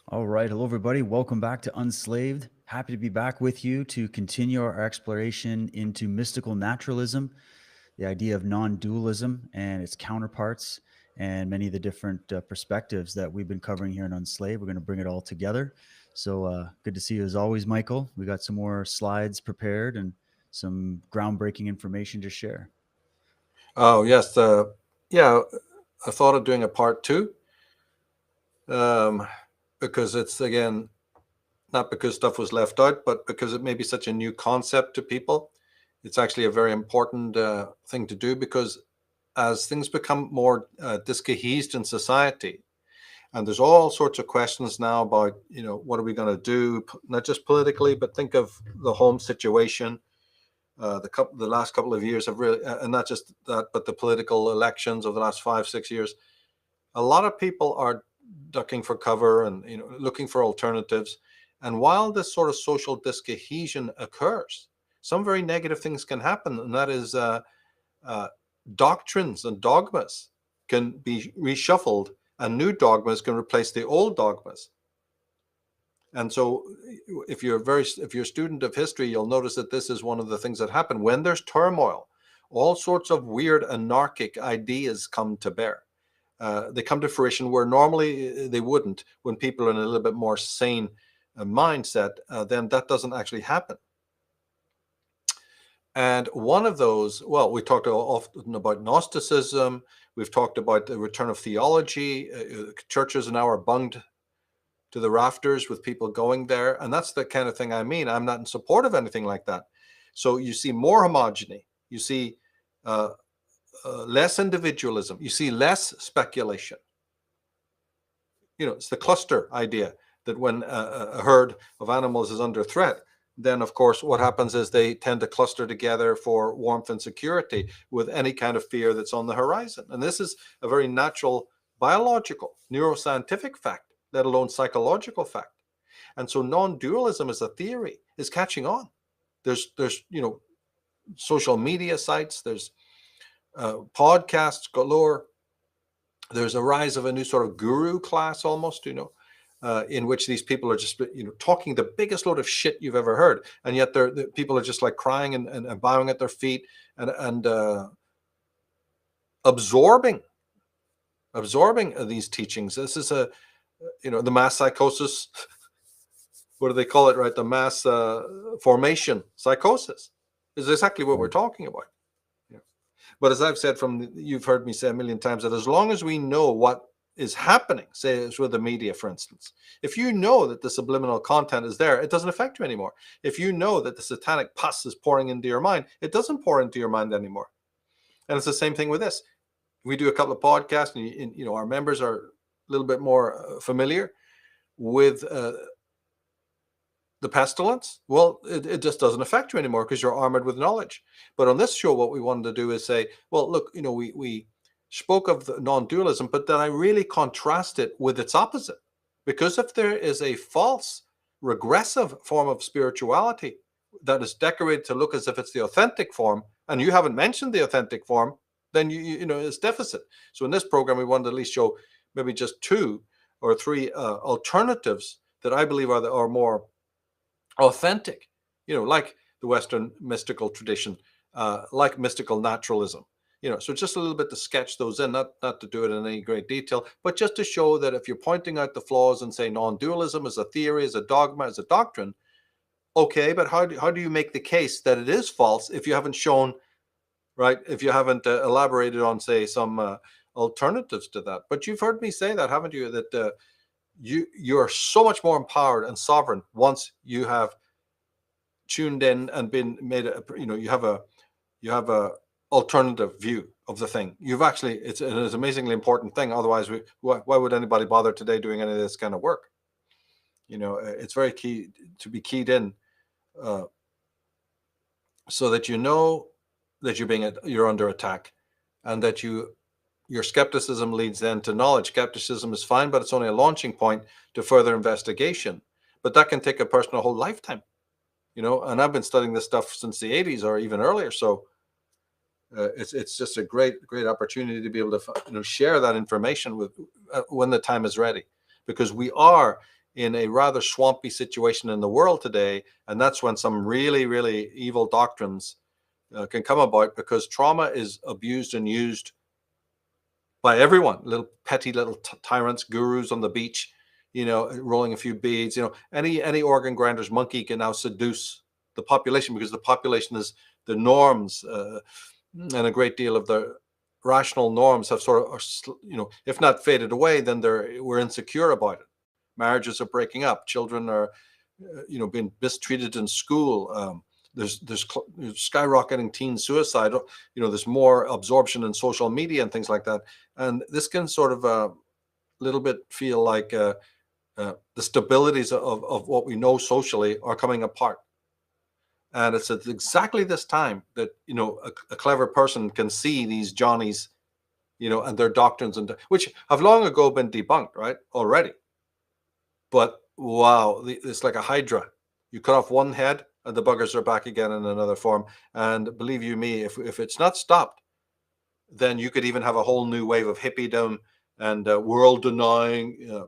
All right. Hello, everybody. Welcome back to Unslaved. Happy to be back with you to continue our exploration into mystical naturalism, the idea of non dualism and its counterparts, and many of the different perspectives that we've been covering here in Unslaved. We're going to bring it all together. So good to see you as always, Michael. We got some more slides prepared and some groundbreaking information to share. Oh, yes. Yeah, I thought of doing a part two um, because it's, again, not because stuff was left out, but because it may be such a new concept to people. It's actually a very important thing to do because as things become more discohesed in society, and there's all sorts of questions now about, what are we going to do, not just politically, but think of the home situation. The last couple of years have really, and not just that, but the political elections of the last 5-6 years. A lot of people are ducking for cover and looking for alternatives. And while this sort of social discohesion occurs, some very negative things can happen, and that is uh, doctrines and dogmas can be reshuffled, and new dogmas can replace the old dogmas. And so, if you're a student of history, you'll notice that this is one of the things that happen when there's turmoil. All sorts of weird anarchic ideas come to bear. They come to fruition where normally they wouldn't. When people are in a little bit more sane mindset, then that doesn't actually happen. And one of those, well, we talked often about Gnosticism. We've talked about the return of theology. Churches now are bunged to the rafters with people going there. And that's the kind of thing I mean. I'm not in support of anything like that. So you see more homogeny. You see uh, less individualism. You see less speculation. It's the cluster idea that when a herd of animals is under threat, then of course what happens is they tend to cluster together for warmth and security with any kind of fear that's on the horizon. And this is a very natural biological, neuroscientific fact, let alone psychological fact. And so non-dualism as a theory is catching on. There's social media sites, there's podcasts galore. There's a rise of a new sort of guru class almost, in which these people are just, talking the biggest load of shit you've ever heard. And yet the people are just like crying and bowing at their feet and absorbing these teachings. This is the mass psychosis. What do they call it, right? The mass formation psychosis is exactly what we're Right. talking about. But as I've said you've heard me say a million times, that as long as we know what is happening, say it's with the media, for instance, if you know that the subliminal content is there, it doesn't affect you anymore. If you know that the satanic pus is pouring into your mind, it doesn't pour into your mind anymore. And it's the same thing with this. We do a couple of podcasts, and our members are a little bit more familiar with the pestilence. Well, it just doesn't affect you anymore because you're armored with knowledge. But on this show, what we wanted to do is say, well, look, we spoke of the non-dualism, but then I really contrast it with its opposite. Because if there is a false, regressive form of spirituality that is decorated to look as if it's the authentic form, and you haven't mentioned the authentic form, then it's deficit. So in this program, we wanted to at least show maybe just 2 or 3 alternatives that I believe are more authentic, like the Western mystical tradition, like mystical naturalism. So just a little bit to sketch those in, not to do it in any great detail, but just to show that if you're pointing out the flaws and say non-dualism is a theory, is a dogma, is a doctrine, okay, but how do you make the case that it is false if you haven't shown, right? If you haven't elaborated on, say, some alternatives to that. But you've heard me say that, haven't you? That you're so much more empowered and sovereign once you have tuned in and been made you have a alternative view of the thing. You've actually, it's an amazingly important thing. Otherwise, why would anybody bother today doing any of this kind of work? It's very key to be keyed in, so that that you're under attack, and that your skepticism leads then to knowledge. Skepticism is fine, but it's only a launching point to further investigation. But that can take a person a whole lifetime, and I've been studying this stuff since the 80s or even earlier. So it's just a great opportunity to be able to share that information with when the time is ready, because we are in a rather swampy situation in the world today. And that's when some really, really evil doctrines can come about, because trauma is abused and used by everyone, little petty little tyrants, gurus on the beach, rolling a few beads. Any organ grinder's monkey can now seduce the population, because the population is the norms, and a great deal of the rational norms have sort of, if not faded away, then we're insecure about it. Marriages are breaking up, children are, being mistreated in school. There's skyrocketing teen suicide. There's more absorption in social media and things like that, and this can sort of little bit feel like the stabilities of what we know socially are coming apart. And it's at exactly this time that a clever person can see these Johnnies, and their doctrines, and which have long ago been debunked, right, already. But wow, it's like a hydra. You cut off one head, and the buggers are back again in another form. And believe you me, if it's not stopped, then you could even have a whole new wave of hippiedom and world denying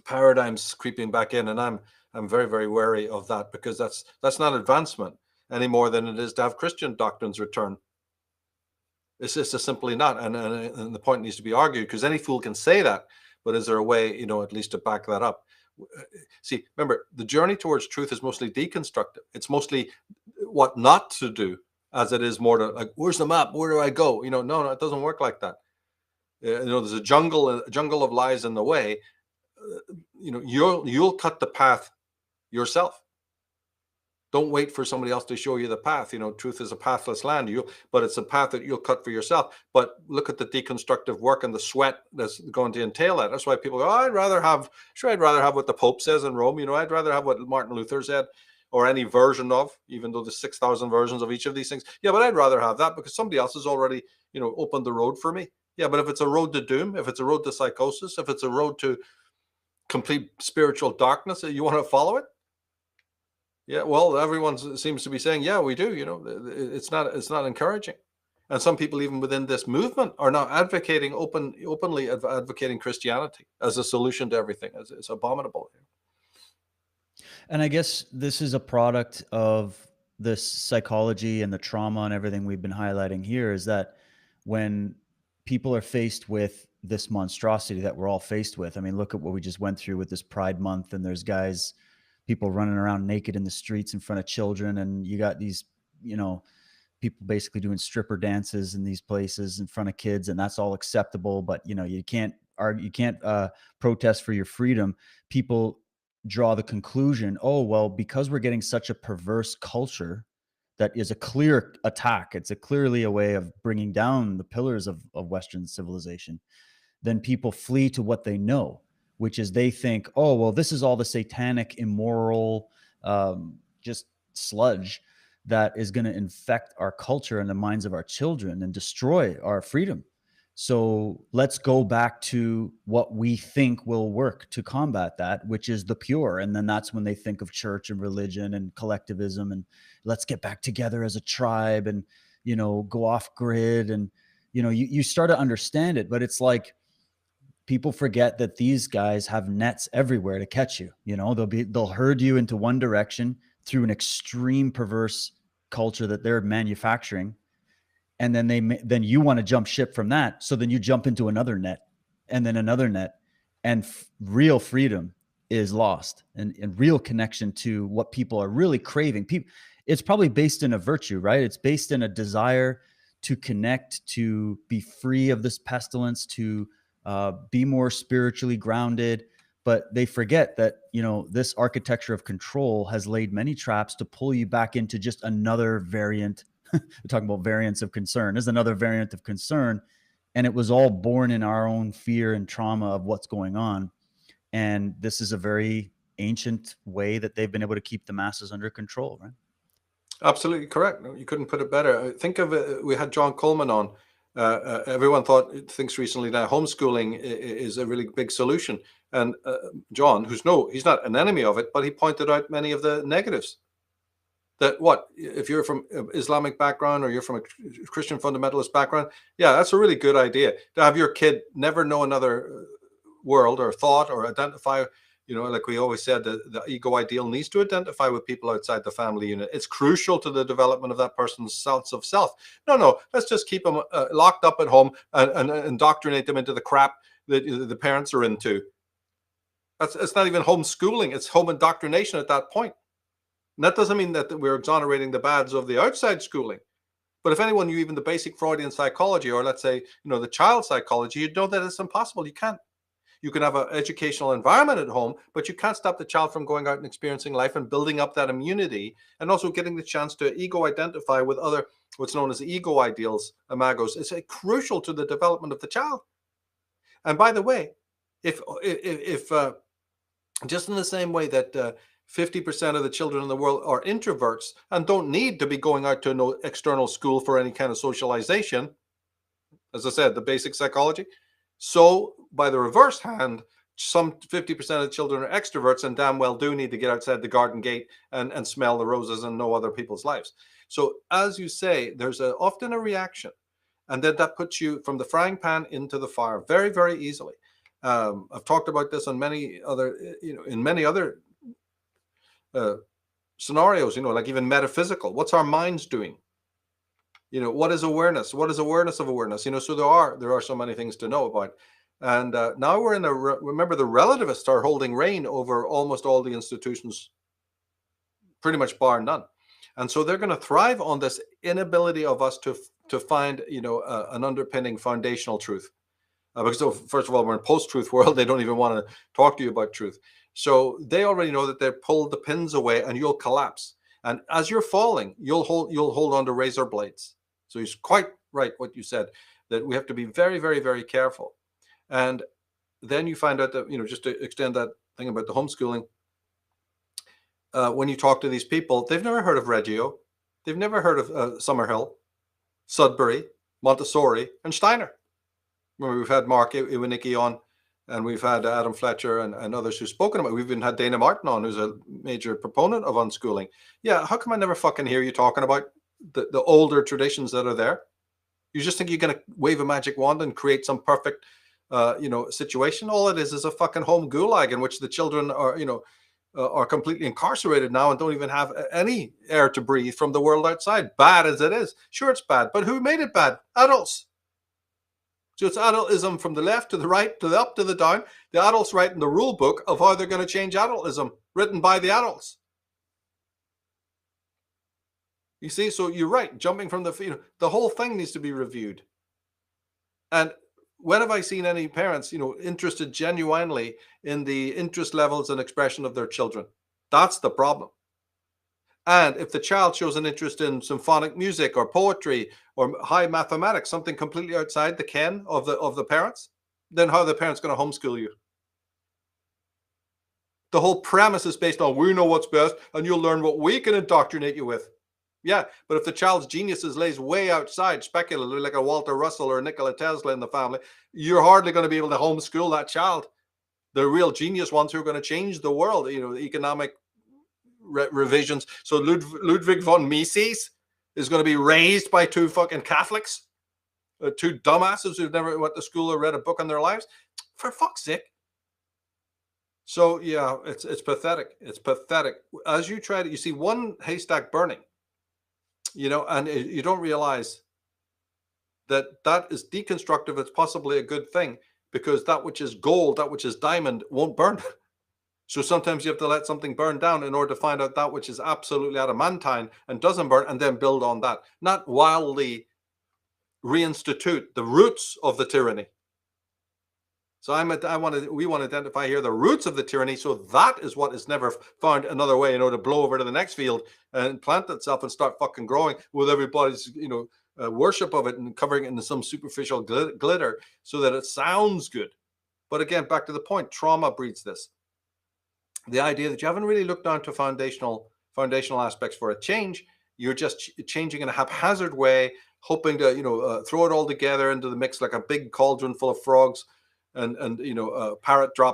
paradigms creeping back in. And I'm very, very wary of that, because that's not advancement any more than it is to have Christian doctrines return. It's just simply not. And the point needs to be argued, because any fool can say that, but is there a way, at least to back that up? See, remember, the journey towards truth is mostly deconstructive. It's mostly what not to do, as it is more to like, where's the map? Where do I go? No, it doesn't work like that. There's a jungle of lies in the way. You'll cut the path yourself. Don't wait for somebody else to show you the path. Truth is a pathless land. But it's a path that you'll cut for yourself. But look at the deconstructive work and the sweat that's going to entail that. That's why people go, I'd rather have what the Pope says in Rome. I'd rather have what Martin Luther said, or any version of, even though there's 6,000 versions of each of these things. Yeah, but I'd rather have that because somebody else has already, opened the road for me. Yeah, but if it's a road to doom, if it's a road to psychosis, if it's a road to complete spiritual darkness, you want to follow it? Yeah, well, everyone seems to be saying, yeah, we do. It's not encouraging, and some people even within this movement are now openly advocating Christianity as a solution to everything. It's abominable. And I guess this is a product of this psychology and the trauma and everything we've been highlighting here, is that when people are faced with this monstrosity that we're all faced with, I mean, look at what we just went through with this Pride Month, and there's people running around naked in the streets in front of children. And you got these, people basically doing stripper dances in these places in front of kids, and that's all acceptable. But, you can't argue, you can't protest for your freedom. People draw the conclusion, oh, well, because we're getting such a perverse culture that is a clear attack, it's clearly a way of bringing down the pillars of Western civilization, then people flee to what they know, which is they think, oh, well, this is all the satanic, immoral, just sludge that is going to infect our culture and the minds of our children and destroy our freedom. So let's go back to what we think will work to combat that, which is the pure. And then that's when they think of church and religion and collectivism, and let's get back together as a tribe and, go off grid. And, you start to understand it, but it's like, people forget that these guys have nets everywhere to catch you. They'll herd you into one direction through an extreme perverse culture that they're manufacturing. And then you want to jump ship from that. So then you jump into another net and then another net, and real freedom is lost, and real connection to what people are really craving. It's probably based in a virtue, right? It's based in a desire to connect, to be free of this pestilence, to be more spiritually grounded. But they forget that, this architecture of control has laid many traps to pull you back into just another variant. We're talking about variants of concern. There's another variant of concern. And it was all born in our own fear and trauma of what's going on. And this is a very ancient way that they've been able to keep the masses under control, right? Absolutely correct. No, you couldn't put it better. Think of it. We had John Coleman on. Everyone thinks recently that homeschooling is a really big solution. And John, he's not an enemy of it, but he pointed out many of the negatives. That if you're from Islamic background or you're from a Christian fundamentalist background, yeah, that's a really good idea to have your kid never know another world or thought or identify Like we always said, the ego ideal needs to identify with people outside the family unit. It's crucial to the development of that person's sense of self. No, let's just keep them locked up at home and indoctrinate them into the crap that the parents are into. It's not even homeschooling, it's home indoctrination at that point. And that doesn't mean that we're exonerating the bads of the outside schooling. But if anyone knew even the basic Freudian psychology, or let's say, the child psychology, you'd know that it's impossible. You can't. You can have an educational environment at home, but you can't stop the child from going out and experiencing life and building up that immunity, and also getting the chance to ego identify with other, what's known as ego ideals, imagos. It's crucial to the development of the child. And by the way, if just in the same way that 50% of the children in the world are introverts and don't need to be going out to no external school for any kind of socialization, as I said, the basic psychology. So by the reverse hand, some 50% of the children are extroverts and damn well do need to get outside the garden gate and smell the roses and know other people's lives. So as you say, there's often a reaction, and then that puts you from the frying pan into the fire very, very easily. I've talked about this on many other, in many other scenarios, like even metaphysical. What's our minds doing? What is awareness? What is awareness of awareness? So there are so many things to know about. And now we're in remember, the relativists are holding reign over almost all the institutions, pretty much bar none. And so they're going to thrive on this inability of us to find, an underpinning foundational truth. Because first of all, we're in post-truth world. They don't even want to talk to you about truth. So they already know that they've pulled the pins away and you'll collapse. And as you're falling, you'll hold on to razor blades. So he's quite right what you said, that we have to be very, very, very careful. And then you find out that, just to extend that thing about the homeschooling, when you talk to these people, they've never heard of Reggio. They've never heard of Summerhill, Sudbury, Montessori, and Steiner. Remember, we've had Mark Iwanicki on, and we've had Adam Fletcher and others who've spoken about it. We've even had Dana Martin on, who's a major proponent of unschooling. Yeah, how come I never fucking hear you talking about the older traditions that are there? You just think you're going to wave a magic wand and create some perfect, situation? All it is a fucking home gulag in which the children are completely incarcerated now and don't even have any air to breathe from the world outside. Bad as it is. Sure, it's bad, but who made it bad? Adults. So it's adultism from the left to the right, to the up to the down. The adults writing the rule book of how they're going to change adultism, written by the adults. You see, so you're right. Jumping from the whole thing needs to be reviewed. And when have I seen any parents, interested genuinely in the interest levels and expression of their children? That's the problem. And if the child shows an interest in symphonic music or poetry or high mathematics, something completely outside the ken of the parents, then how are the parents going to homeschool you? The whole premise is based on we know what's best and you'll learn what we can indoctrinate you with. Yeah, but if the child's geniuses lays way outside, speculatively, like a Walter Russell or a Nikola Tesla in the family, you're hardly going to be able to homeschool that child. The real genius ones who are going to change the world, the economic revisions. So Ludwig von Mises is going to be raised by two fucking Catholics, two dumbasses who've never went to school or read a book in their lives. For fuck's sake. So yeah, it's pathetic. It's pathetic. As you try to, you see one haystack burning, and you don't realize that is deconstructive. It's possibly a good thing, because that which is gold, that which is diamond, won't burn. So sometimes you have to let something burn down in order to find out that which is absolutely adamantine and doesn't burn, and then build on that. Not wildly reinstitute the roots of the tyranny. So we want to identify here the roots of the tyranny. So that is what is never found another way, to blow over to the next field and plant itself and start fucking growing with everybody's, worship of it and covering it in some superficial glitter so that it sounds good. But again, back to the point, trauma breeds this. The idea that you haven't really looked down to foundational aspects for a change. You're just changing in a haphazard way, hoping to, throw it all together into the mix like a big cauldron full of frogs and parrot dropping